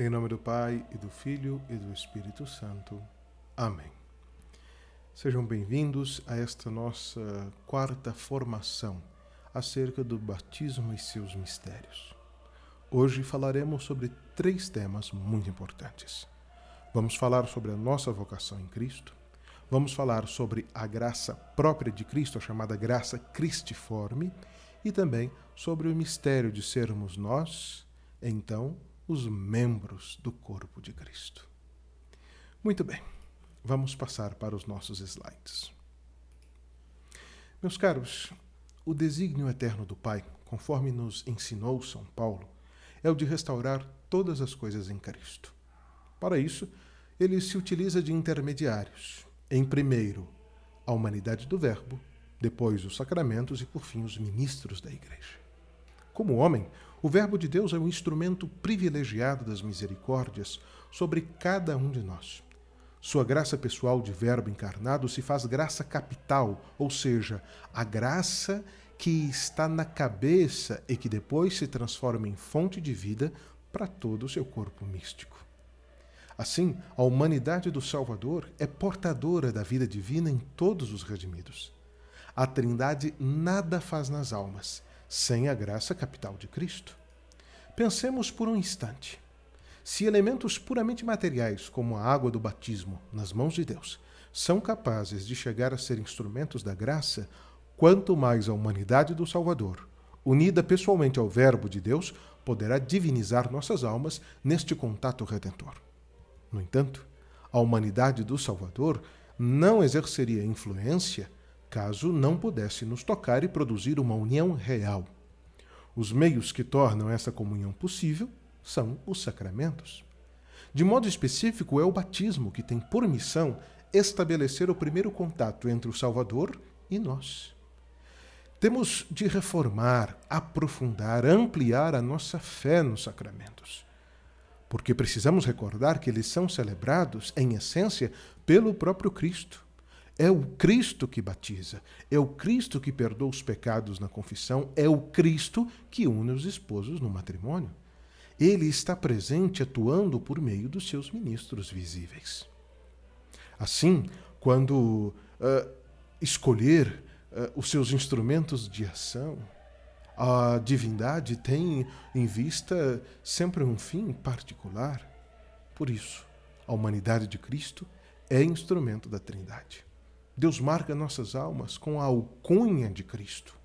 Em nome do Pai, e do Filho, e do Espírito Santo. Amém. Sejam bem-vindos a esta nossa quarta formação acerca do batismo e seus mistérios. Hoje falaremos sobre 3 temas muito importantes. Vamos falar sobre a nossa vocação em Cristo, vamos falar sobre a graça própria de Cristo, a chamada graça cristiforme, e também sobre o mistério de sermos nós, então, os membros do corpo de Cristo. Muito bem, vamos passar para os nossos slides. Meus caros, o desígnio eterno do Pai, conforme nos ensinou São Paulo, é o de restaurar todas as coisas em Cristo. Para isso, ele se utiliza de intermediários. Em primeiro, a humanidade do Verbo, depois os sacramentos e, por fim, os ministros da Igreja. Como homem, o Verbo de Deus é um instrumento privilegiado das misericórdias sobre cada um de nós. Sua graça pessoal de Verbo encarnado se faz graça capital, ou seja, a graça que está na cabeça e que depois se transforma em fonte de vida para todo o seu corpo místico. Assim, a humanidade do Salvador é portadora da vida divina em todos os redimidos. A Trindade nada faz nas almas sem a graça capital de Cristo. Pensemos por um instante. Se elementos puramente materiais, como a água do batismo, nas mãos de Deus, são capazes de chegar a ser instrumentos da graça, quanto mais a humanidade do Salvador, unida pessoalmente ao Verbo de Deus, poderá divinizar nossas almas neste contato redentor. No entanto, a humanidade do Salvador não exerceria influência caso não pudesse nos tocar e produzir uma união real. Os meios que tornam essa comunhão possível são os sacramentos. De modo específico, é o batismo que tem por missão estabelecer o primeiro contato entre o Salvador e nós. Temos de reformar, aprofundar, ampliar a nossa fé nos sacramentos, porque precisamos recordar que eles são celebrados, em essência, pelo próprio Cristo. É o Cristo que batiza, é o Cristo que perdoa os pecados na confissão, é o Cristo que une os esposos no matrimônio. Ele está presente atuando por meio dos seus ministros visíveis. Assim, quando escolher os seus instrumentos de ação, a divindade tem em vista sempre um fim particular. Por isso, a humanidade de Cristo é instrumento da Trindade. Deus marca nossas almas com a alcunha de Cristo.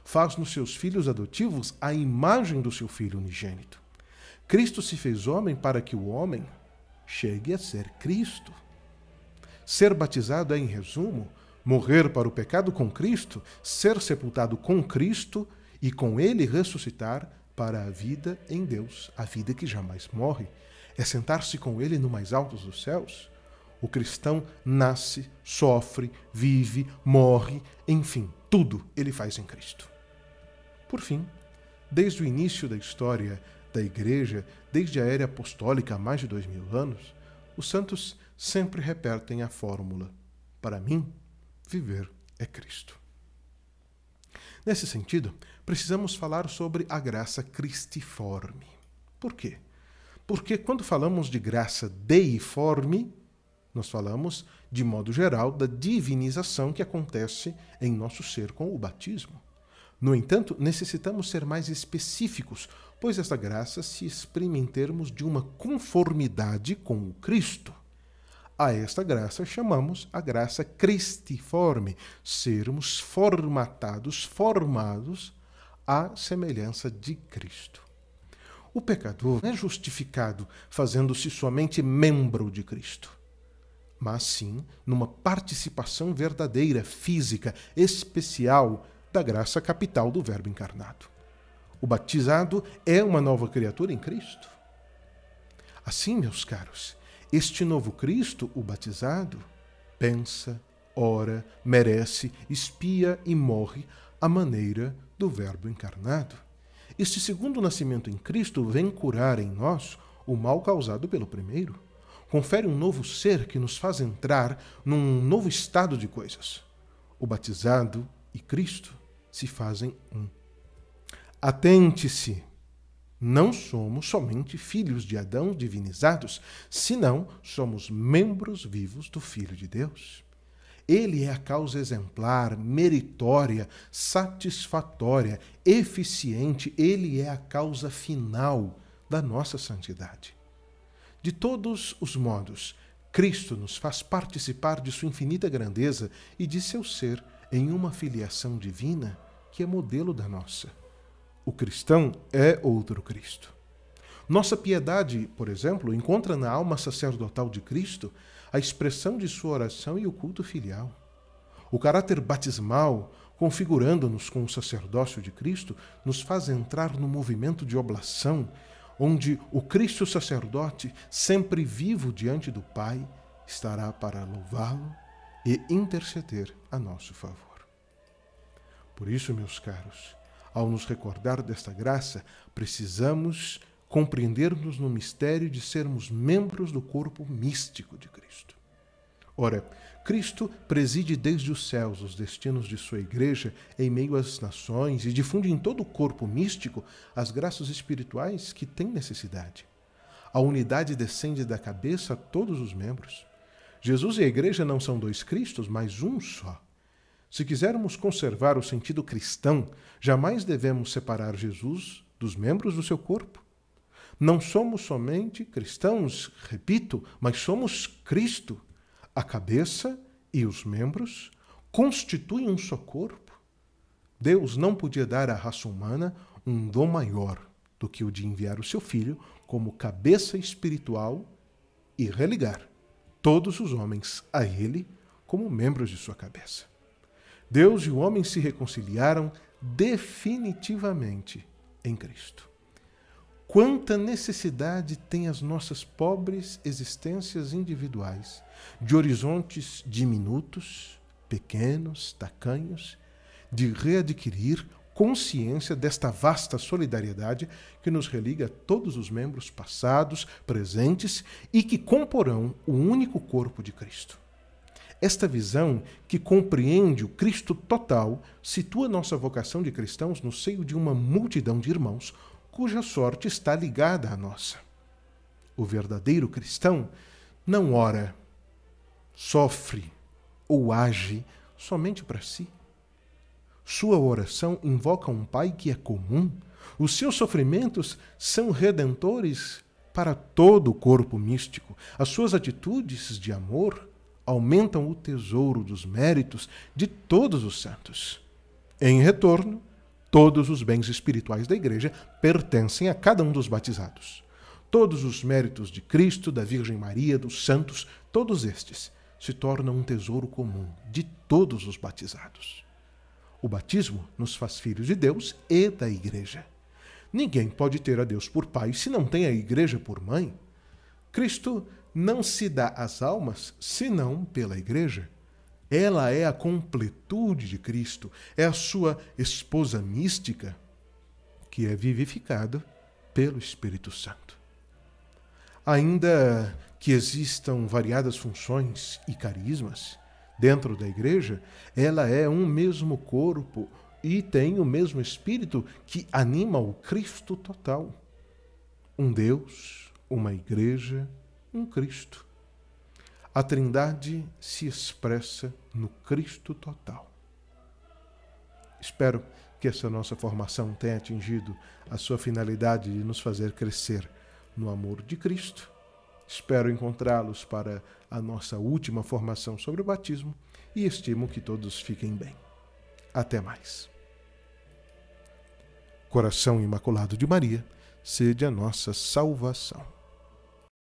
Faz nos seus filhos adotivos a imagem do seu Filho unigênito. Cristo se fez homem para que o homem chegue a ser Cristo. Ser batizado é, em resumo, morrer para o pecado com Cristo, ser sepultado com Cristo e com Ele ressuscitar para a vida em Deus, a vida que jamais morre. É sentar-se com Ele no mais alto dos céus. O cristão nasce, sofre, vive, morre, enfim, tudo ele faz em Cristo. Por fim, desde o início da história da Igreja, desde a era apostólica há mais de 2000 anos, os santos sempre repetem a fórmula: para mim, viver é Cristo. Nesse sentido, precisamos falar sobre a graça cristiforme. Por quê? Porque quando falamos de graça deiforme, nós falamos, de modo geral, da divinização que acontece em nosso ser com o batismo. No entanto, necessitamos ser mais específicos, pois esta graça se exprime em termos de uma conformidade com o Cristo. A esta graça chamamos a graça cristiforme, sermos formatados, formados à semelhança de Cristo. O pecador não é justificado fazendo-se somente membro de Cristo, mas sim numa participação verdadeira, física, especial da graça capital do Verbo encarnado. O batizado é uma nova criatura em Cristo. Assim, meus caros, este novo Cristo, o batizado, pensa, ora, merece, expia e morre à maneira do Verbo encarnado. Este segundo nascimento em Cristo vem curar em nós o mal causado pelo primeiro. Confere um novo ser que nos faz entrar num novo estado de coisas. O batizado e Cristo se fazem um. Atente-se, não somos somente filhos de Adão divinizados, senão somos membros vivos do Filho de Deus. Ele é a causa exemplar, meritória, satisfatória, eficiente. Ele é a causa final da nossa santidade. De todos os modos, Cristo nos faz participar de sua infinita grandeza e de seu ser em uma filiação divina que é modelo da nossa. O cristão é outro Cristo. Nossa piedade, por exemplo, encontra na alma sacerdotal de Cristo a expressão de sua oração e o culto filial. O caráter batismal, configurando-nos com o sacerdócio de Cristo, nos faz entrar no movimento de oblação, onde o Cristo sacerdote, sempre vivo diante do Pai, estará para louvá-lo e interceder a nosso favor. Por isso, meus caros, ao nos recordar desta graça, precisamos compreender-nos no mistério de sermos membros do corpo místico de Cristo. Ora, Cristo preside desde os céus os destinos de sua igreja em meio às nações e difunde em todo o corpo místico as graças espirituais que têm necessidade. A unidade descende da cabeça a todos os membros. Jesus e a igreja não são dois Cristos, mas um só. Se quisermos conservar o sentido cristão, jamais devemos separar Jesus dos membros do seu corpo. Não somos somente cristãos, repito, mas somos Cristo. A cabeça e os membros constituem um só corpo. Deus não podia dar à raça humana um dom maior do que o de enviar o seu Filho como cabeça espiritual e religar todos os homens a Ele como membros de sua cabeça. Deus e o homem se reconciliaram definitivamente em Cristo. Quanta necessidade têm as nossas pobres existências individuais de horizontes diminutos, pequenos, tacanhos, de readquirir consciência desta vasta solidariedade que nos religa a todos os membros passados, presentes e que comporão o único corpo de Cristo. Esta visão, que compreende o Cristo total, situa nossa vocação de cristãos no seio de uma multidão de irmãos cuja sorte está ligada à nossa. O verdadeiro cristão não ora, sofre ou age somente para si. Sua oração invoca um Pai que é comum. Os seus sofrimentos são redentores para todo o corpo místico. As suas atitudes de amor aumentam o tesouro dos méritos de todos os santos. Em retorno, todos os bens espirituais da Igreja pertencem a cada um dos batizados. Todos os méritos de Cristo, da Virgem Maria, dos santos, todos estes se tornam um tesouro comum de todos os batizados. O batismo nos faz filhos de Deus e da Igreja. Ninguém pode ter a Deus por pai se não tem a Igreja por mãe. Cristo não se dá às almas senão pela Igreja. Ela é a completude de Cristo, é a sua esposa mística, que é vivificada pelo Espírito Santo. Ainda que existam variadas funções e carismas dentro da Igreja, ela é um mesmo corpo e tem o mesmo Espírito que anima o Cristo total. Um Deus, uma Igreja, um Cristo. A Trindade se expressa no Cristo total. Espero que essa nossa formação tenha atingido a sua finalidade de nos fazer crescer no amor de Cristo. Espero encontrá-los para a nossa última formação sobre o batismo e estimo que todos fiquem bem. Até mais. Coração Imaculado de Maria, sede a nossa salvação.